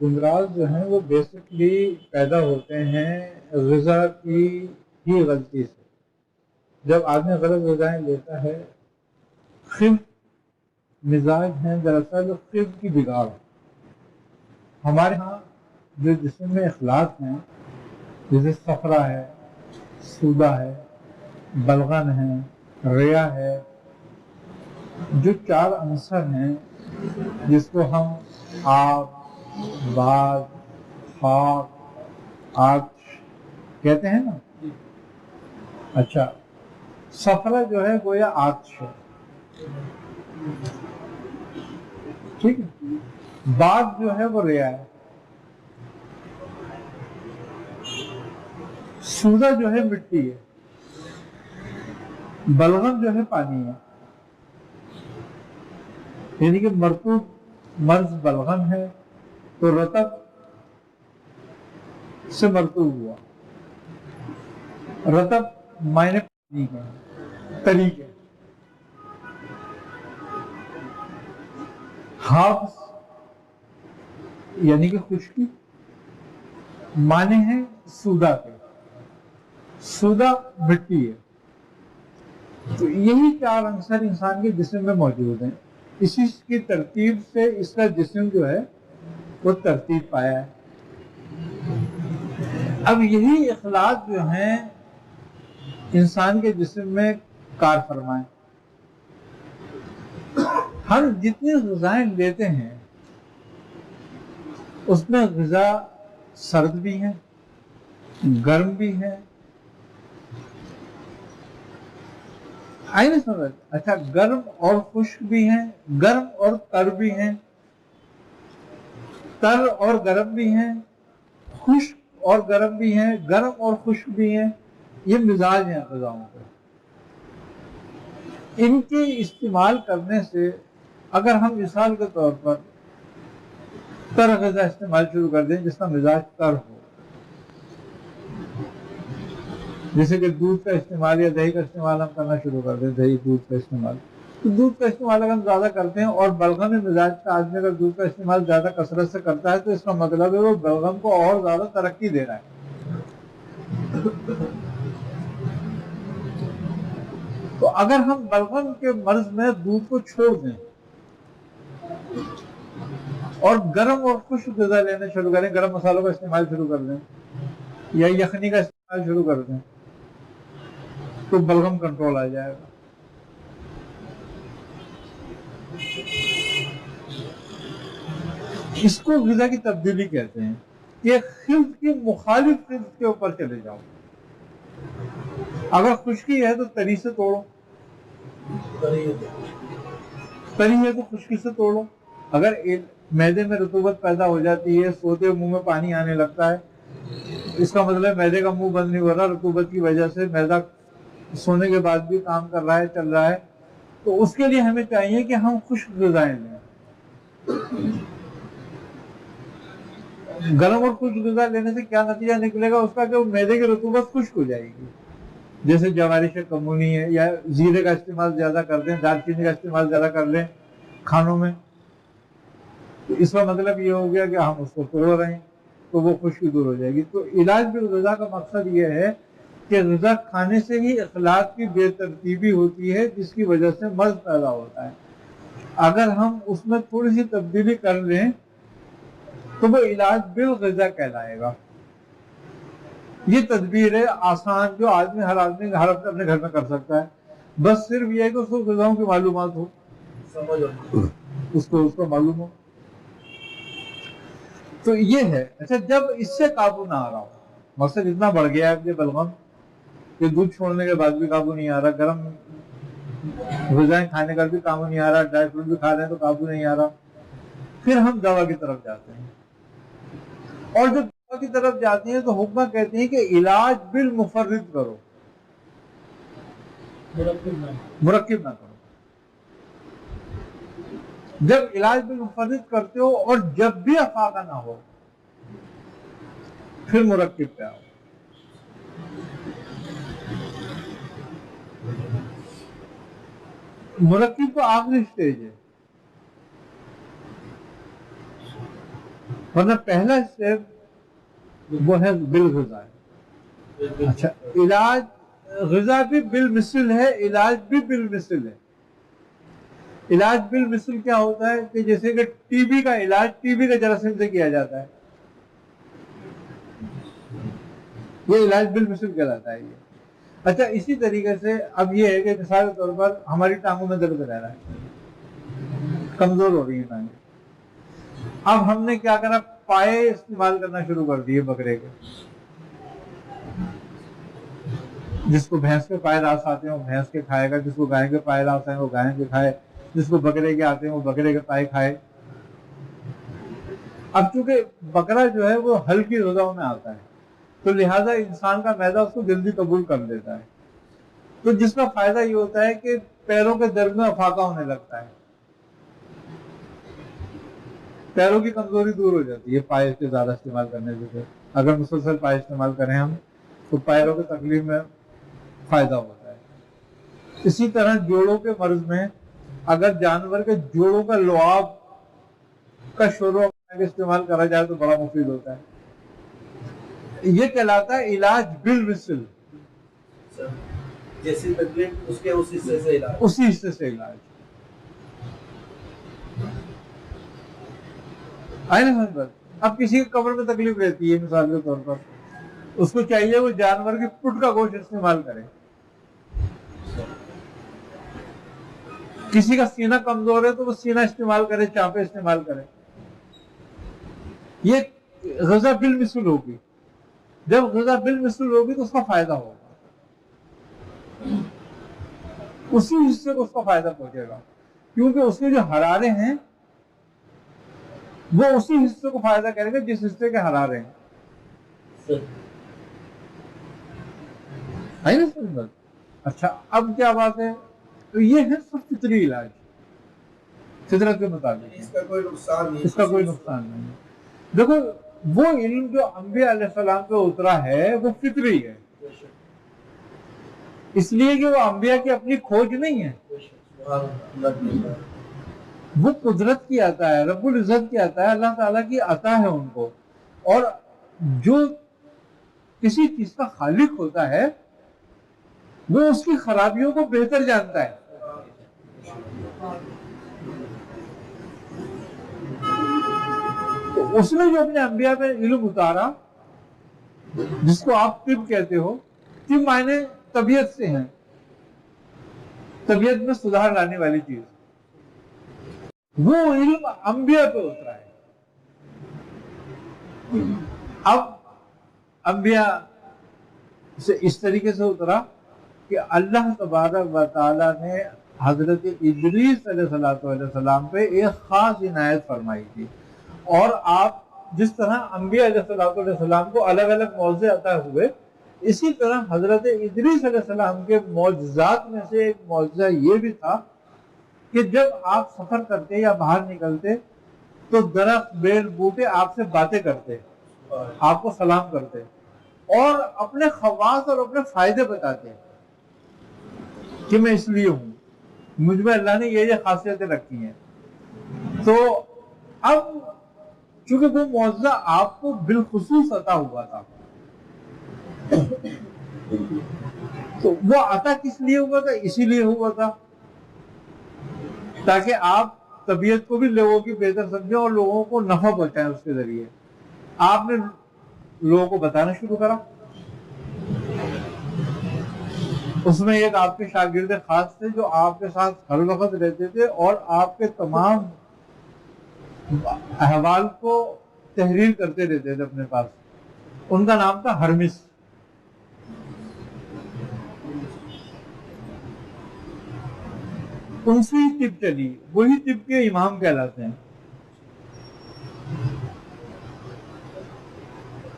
امراض جو ہیں وہ بیسکلی پیدا ہوتے ہیں غذا کی ہی غلطی سے. جب آدمی غلط غذائیں لیتا ہے، خف مزاج ہیں دراصل خف کی بگاڑ. ہمارے ہاں جو جسم میں اخلاق ہیں، جیسے صفرا ہے، سودہ ہے، بلغم ہے، ریا ہے، جو چار عنصر ہیں جس کو ہم آب، باد، خاک، آتش کہتے ہیں نا. اچھا، صفرا جو ہے گویا آتش ہے، ٹھیک ہے. باد جو ہے وہ ریا ہے. سودہ جو ہے مٹی ہے. بلغم جو ہے پانی ہے. یعنی کہ مرطوب مرض بلغم ہے تو رطب سے مرطوب ہوا. رطب معنی پانی کا طریقے. حابس یعنی کہ خشکی، معنی ہے سودا کے. سودا مٹی ہے. تو یہی چار عنصر انسان کے جسم میں موجود ہیں. اسی کی ترتیب سے اس کا جسم جو ہے وہ ترتیب پایا ہے. اب یہی اخلاق جو ہیں انسان کے جسم میں کار فرمائیں. ہم جتنی غذائیں لیتے ہیں اس میں غذا سرد بھی ہیں، گرم بھی ہیں. آئی نہیں سمجھ؟ اچھا، گرم اور خشک بھی ہیں، گرم اور تر بھی ہیں، تر اور گرم بھی ہیں، خشک اور گرم بھی ہیں، گرم اور خشک بھی ہیں. یہ مزاج ہیں غذاؤں کے. ان کے استعمال کرنے سے اگر ہم مثال کے طور پر تر غذا استعمال شروع کر دیں جس کا مزاج تر ہو، جیسے کہ دودھ کا استعمال یا دہی کا استعمال ہم کرنا شروع کر دیں، دہی دودھ کا استعمال، تو دودھ کا استعمال اگر ہم زیادہ کرتے ہیں اور بلغم مزاج کا آدمی اگر دودھ کا استعمال زیادہ کثرت سے کرتا ہے تو اس کا مطلب ہے وہ بلغم کو اور زیادہ ترقی دے رہا ہے. تو اگر ہم بلغم کے مرض میں دودھ کو چھوڑ دیں اور گرم اور خشک غذا لینا شروع کریں، گرم مسالوں کا استعمال شروع کر دیں یا یخنی کا استعمال شروع کر دیں تو بلغم کنٹرول آ جائے گا. اس کو غذا کی تبدیلی کہتے ہیں کہ خلط کی مخالف خلط کے اوپر چلے جاؤ. اگر خشکی ہے تو تری سے توڑو، تری ہے تو خشکی سے توڑو. اگر معدے میں رطوبت پیدا ہو جاتی ہے، سوتے منہ میں پانی آنے لگتا ہے، اس کا مطلب معدے کا منہ بند نہیں ہو رہا، رطوبت کی وجہ سے معدہ سونے کے بعد بھی کام کر رہا ہے، چل رہا ہے. تو اس کے لیے ہمیں چاہیے کہ ہم خشک غذائیں لیں. گرم اور خشک غذا لینے سے کیا نتیجہ نکلے گا اس کا کہ معدے کی رطوبت خشک ہو جائے گی. جیسے جوارش کمونی ہے، یا زیرے کا استعمال زیادہ کر دیں، دال چینی کا استعمال زیادہ کر لیں کھانوں میں، تو اس کا مطلب یہ ہو گیا کہ ہم اس کو توڑ رہے ہیں تو وہ خشکی دور ہو جائے گی. تو علاج بالغذا کا مقصد یہ ہے کہ غذا کھانے سے ہی اخلاق کی بے ترتیبی ہوتی ہے جس کی وجہ سے مرض پیدا ہوتا ہے. اگر ہم اس میں تھوڑی سی تبدیلی کر لیں تو وہ علاج بالغذا کہلائے گا. یہ تدبیر ہے آسان جو ہر آدمی اپنے گھر میں کر سکتا ہے. بس صرف یہ ہے کہ اس کو غذاؤں کی معلومات ہو، اس کو معلوم ہو. تو یہ ہے. اچھا، جب اس سے قابو نہ آ رہا ہو، مقصد اتنا بڑھ گیا ہے بلغم کہ دودھ چھوڑنے کے بعد بھی قابو نہیں آ رہا، گرم غذائیں کھانے کا بھی قابو نہیں آ رہا، ڈرائی فروٹ بھی کھا رہے ہیں تو قابو نہیں آ رہا، پھر ہم دوا کی طرف جاتے ہیں. اور جب دوا کی طرف جاتے ہیں تو حکمہ کہتے ہیں کہ علاج بالمفرد کرو، مرکب نہ کرو. جب علاج بالمفرد کرتے ہو اور جب بھی افاقہ نہ ہو پھر مرکب پہ آؤ. مرکب تو آخری سٹیج ہے. ورنہ پہلا اسٹیپ وہ ہے بالغذا. اچھا علاج غذا بھی بالمثل ہے، علاج بھی بالمثل ہے. علاج بالمثل کیا ہوتا ہے کہ جیسے کہ ٹی بی کا علاج ٹی بی کے جراثیم سے کیا جاتا ہے، یہ علاج بالمثل کہلاتا ہے یہ. اچھا اسی طریقے سے اب یہ ہے کہ مثال کے طور پر ہماری ٹانگوں میں درد رہ رہا ہے، کمزور ہو رہی ہے ٹانگیں. اب ہم نے کیا کرا، پائے استعمال کرنا شروع کر دیے بکرے کے. جس کو بھینس کے پائے راس آتے ہیں وہ بھینس کے کھائے گا، جس کو گائے کے پائے راس ہیں وہ گائے کے کھائے، جس کو بکرے کے آتے ہیں وہ بکرے کے پائے کھائے. اب چونکہ بکرا جو ہے وہ ہلکی غذاؤں میں آتا ہے تو لہذا انسان کا معدہ اس کو جلدی قبول کر لیتا ہے. تو جس کا فائدہ یہ ہوتا ہے کہ پیروں کے درد میں افاقہ ہونے لگتا ہے، پیروں کی کمزوری دور ہو جاتی ہے پائے کے زیادہ استعمال کرنے سے. اگر مسلسل پائے استعمال کریں ہم تو پیروں کی تکلیف میں فائدہ ہوتا ہے. اسی طرح جوڑوں کے مرض میں اگر جانور کے جوڑوں کا لعاب کا شوربہ استعمال کرا جائے تو بڑا مفید ہوتا ہے. یہ کہلاتا ہے علاج بالمثل، جیسی تکلیف اس کے اسی حصے سے علاج، اسی حصے سے علاج. اب کسی کے کمر میں تکلیف رہتی ہے مثال کے طور پر، اس کو چاہیے وہ جانور کی پٹ کا گوشت استعمال کرے. کسی کا سینہ کمزور ہے تو وہ سینہ استعمال کرے، چانپے استعمال کرے. یہ غذا بالمثل ہوگی. جب غذا بالمثل ہوگی تو اس کا فائدہ ہوگا، اسی حصے کو اس کا فائدہ پہنچے گا، کیونکہ اس کے جو حرارے ہیں وہ اسی حصے کو فائدہ کریں گے جس حصے کے حرارے ہیں. اچھا اب کیا بات ہے، تو یہ ہے سب فطری علاج، فطرت کے مطابق اس کا کوئی نقصان نہیں، اس کا کوئی نقصان نہیں. دیکھو وہ علم جو انبیاء علیہ السلام پہ اترا ہے وہ فطری ہے، اس لیے کہ وہ انبیاء کی اپنی کھوج نہیں ہے، وہ قدرت کی عطا ہے، رب العزت کی عطا ہے، اللہ تعالیٰ کی عطا ہے ان کو. اور جو کسی چیز کا خالق ہوتا ہے وہ اس کی خرابیوں کو بہتر جانتا ہے. تو اس نے جو اپنے انبیاء میں علم اتارا، جس کو آپ طب کہتے ہو، طب معنی طبیعت سے ہیں، طبیعت میں سدھار لانے والی چیز، وہ علم انبیاء پہ اترا ہے. اب انبیاء سے اس طریقے سے اترا کہ اللہ تبارک و تعالیٰ نے حضرت ادریس علیہ السلام پہ ایک خاص عنایت فرمائی تھی. اور آپ جس طرح انبیاء علیہ السلام کو الگ الگ معجزے عطا ہوئے، اسی طرح حضرت ادریس علیہ السلام کے معجزات میں سے ایک معجزہ یہ بھی تھا کہ جب آپ سفر کرتے یا باہر نکلتے تو درخت بیل بوٹے آپ سے باتیں کرتے، آپ کو سلام کرتے اور اپنے خواص اور اپنے فائدے بتاتے کہ میں اس لیے ہوں، مجھ میں اللہ نے یہ خاصیتیں رکھی ہیں. تو اب چونکہ وہ معجزہ آپ کو بالخصوص عطا ہوا تھا، تو وہ عطا کس لیے ہوا تھا؟ اسی لیے ہوا تھا تاکہ آپ طبیعت کو بھی لوگوں کی بہتر سمجھیں اور لوگوں کو نفع پہنچائیں. اس کے ذریعے آپ نے لوگوں کو بتانا شروع کرا. اس میں ایک آپ کے شاگرد خاص تھے جو آپ کے ساتھ ہر وقت رہتے تھے اور آپ کے تمام احوال کو تحریر کرتے رہتے تھے اپنے پاس. ان کا نام تھا ہرمس. ان سے ہی طب چلی، وہی طب کے امام کہلاتے ہیں.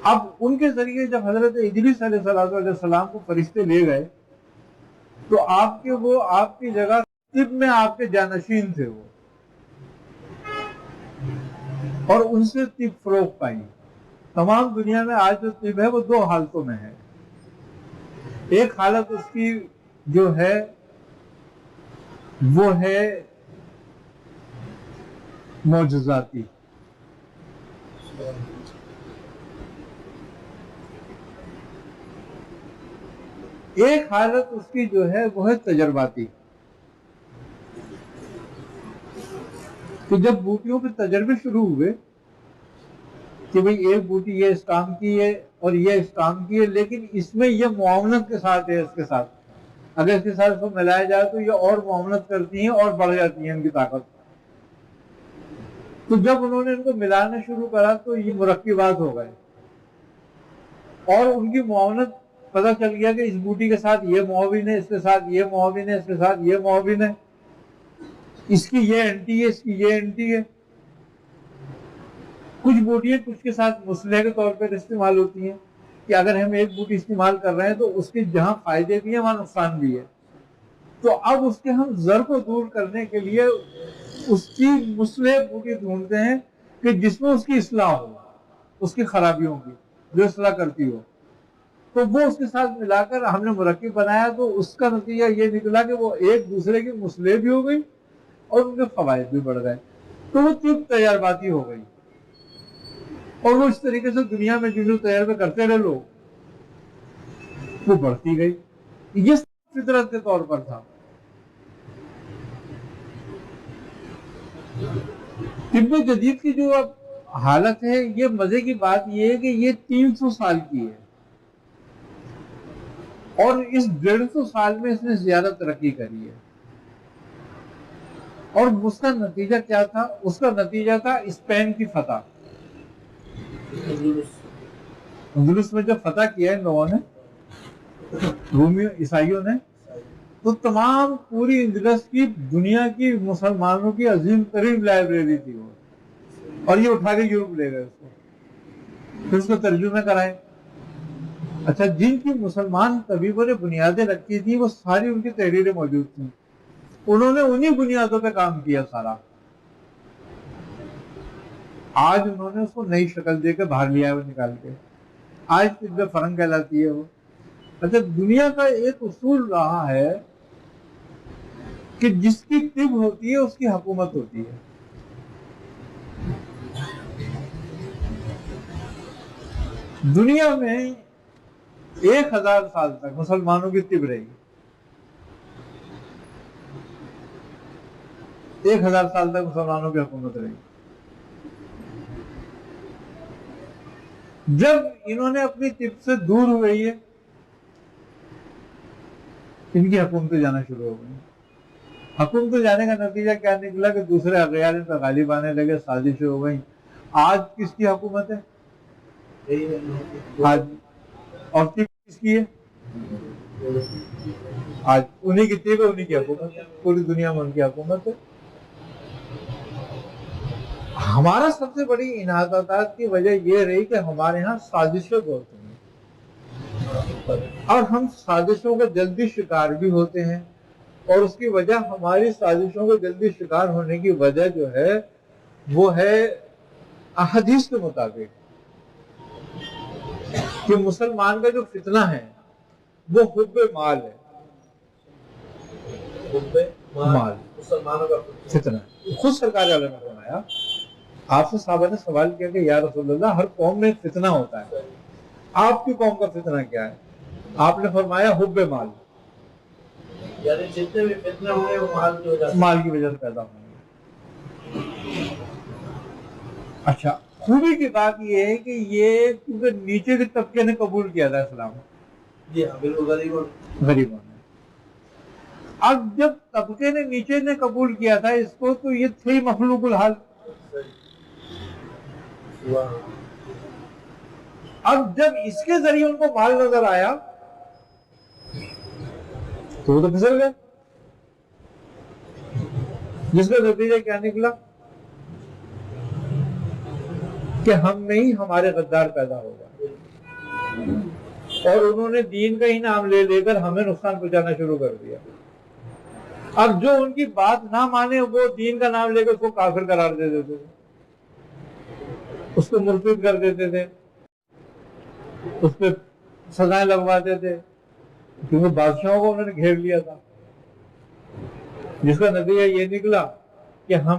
اب ان کے ذریعے جب حضرت ادریس علیہ السلام کو فرشتے لے گئے تو آپ کی جگہ طب میں آپ کے جانشین تھے وہ، اور ان سے طب فروغ پائی. تمام دنیا میں آج جو طب ہے وہ دو حالتوں میں ہے. ایک حالت اس کی جو ہے وہ ہے معجزاتی، ایک حالت اس کی جو ہے وہ ہے تجرباتی، کہ جب بوٹیوں پہ تجربے شروع ہوئے کہ بھئی ایک بوٹی یہ اس کام کی ہے اور یہ اس کام کی ہے، لیکن اس میں یہ معاونت کے ساتھ ہے، اس کے ساتھ اگر اس کے ساتھ اس کو ملایا جائے تو یہ اور معاونت کرتی ہیں اور بڑھ جاتی ہیں ان کی طاقت. تو جب انہوں نے ان کو ملانا شروع کرا تو یہ مرکبات ہو گئے اور ان کی معاونت پتہ چل گیا کہ اس بوٹی کے ساتھ یہ معاون ہے، اس کے ساتھ یہ معاون ہے، اس کے ساتھ یہ معاون ہے، اس کی یہ اینٹی ہے، اس کی یہ اینٹی ہے. کچھ بوٹیاں کچھ کے ساتھ مسلح کے طور پر استعمال ہوتی ہیں کہ اگر ہم ایک بوٹی استعمال کر رہے ہیں تو اس کے جہاں فائدے بھی ہیں وہاں نقصان بھی ہے، تو اب اس کے ہم ضر کو دور کرنے کے لیے اس کی مسلح بوٹی ڈھونڈتے ہیں کہ جس میں اس کی اصلاح ہو، اس کی خرابیوں کی جو اصلاح کرتی ہو. تو وہ اس کے ساتھ ملا کر ہم نے مرکب بنایا تو اس کا نتیجہ یہ نکلا کہ وہ ایک دوسرے کی مسلح بھی ہو گئی اور ان کے فوائد بھی بڑھ گئے. تو وہ طب تجرباتی ہو گئی اور وہ اس طریقے سے دنیا میں جو تجربے کرتے رہے لوگ وہ بڑھتی گئی. یہ فطرت کے طور پر تھا. طب جدید کی جو اب حالت ہے، یہ مزے کی بات یہ ہے کہ یہ 300 سال کی ہے اور اس 150 سال میں اس نے زیادہ ترقی کری ہے. اور اس کا نتیجہ کیا تھا؟ اس کا نتیجہ تھا اسپین کی فتح. اندلس میں جب فتح کیا ان لوگوں نے، رومیوں عیسائیوں نے، تو تمام پوری اندلس کی دنیا کی مسلمانوں کی عظیم ترین لائبریری تھی وہ، اور یہ اٹھا کے یورپ لے گئے اس کو، پھر اس کو ترجمے کرائے. اچھا، جن کی مسلمان طبیبوں نے بنیادیں رکھی تھی وہ ساری ان کی تحریریں موجود تھیں، انہوں نے انہی بنیادوں پہ کام کیا سارا. آج انہوں نے اس کو نئی شکل دے کے باہر لیا ہے وہ نکال کے، آج طب فرنگ کہلاتی ہے وہ. اچھا، دنیا کا ایک اصول رہا ہے کہ جس کی طب ہوتی ہے اس کی حکومت ہوتی ہے. دنیا میں 1000 سال تک مسلمانوں کی طب رہی، 1000 سال تک مسلمانوں کی حکومت رہی. جب انہوں نے اپنی طب سے دور ہوئی ہے، ان کی حکومتیں جانا شروع ہو گئی. حکومتیں جانے کا نتیجہ کیا نکلا کہ دوسرے اغیار ان پر غالب آنے لگے، سازشیں ہو گئیں. آج کس کی حکومت ہے؟ آج اور طب کس کی ہے؟ آج انہی کی طب ہے، انہی کی حکومت ہے، پوری دنیا میں ان کی حکومت ہے. ہمارا سب سے بڑی انحطاطات کی وجہ یہ رہی کہ ہمارے ہاں سازشیں بہت ہیں اور ہم سازشوں کا جلدی شکار بھی ہوتے ہیں. اور اس کی وجہ، ہماری سازشوں کو جلدی شکار ہونے کی وجہ جو ہے وہ ہے احادیث کے مطابق کہ مسلمان کا جو فتنہ ہے وہ حب مال ہے. حب مال مسلمانوں کا فتنہ ہے. خود سرکار عالم نے فرمایا، آپ سے صحابہ نے سوال کیا کہ یا رسول اللہ، ہر قوم میں ایک فتنہ ہوتا ہے، آپ کی قوم کا فتنہ کیا ہے؟ آپ نے فرمایا حب مال، یعنی جتنے بھی فتنہ ہوئے وہ مال کی وجہ سے پیدا ہوئے. اچھا، خوبی کی بات یہ ہے کہ یہ کیونکہ نیچے کے طبقے نے قبول کیا تھا اسلام، جی ہاں بالکل، غریبوں نے. اب جب طبقے نے نیچے نے قبول کیا تھا اس کو تو یہ تھی مخلوق الحال. اب جب اس کے ذریعے ان کو مال نظر آیا تو وہ تو پھسل گئے، جس کا نتیجہ کیا نکلا کہ ہم میں ہی ہمارے غدار پیدا ہوگا، اور انہوں نے دین کا ہی نام لے لے کر ہمیں نقصان پہنچانا شروع کر دیا. اب جو ان کی بات نہ مانے وہ دین کا نام لے کر اس کو کافر قرار دے دیتے تھے، اس کو مرتد کر دیتے تھے، اس پہ سزائیں لگواتے تھے، کیونکہ بادشاہوں کو انہوں نے گھیر لیا تھا. جس کا نتیجہ یہ نکلا کہ ہم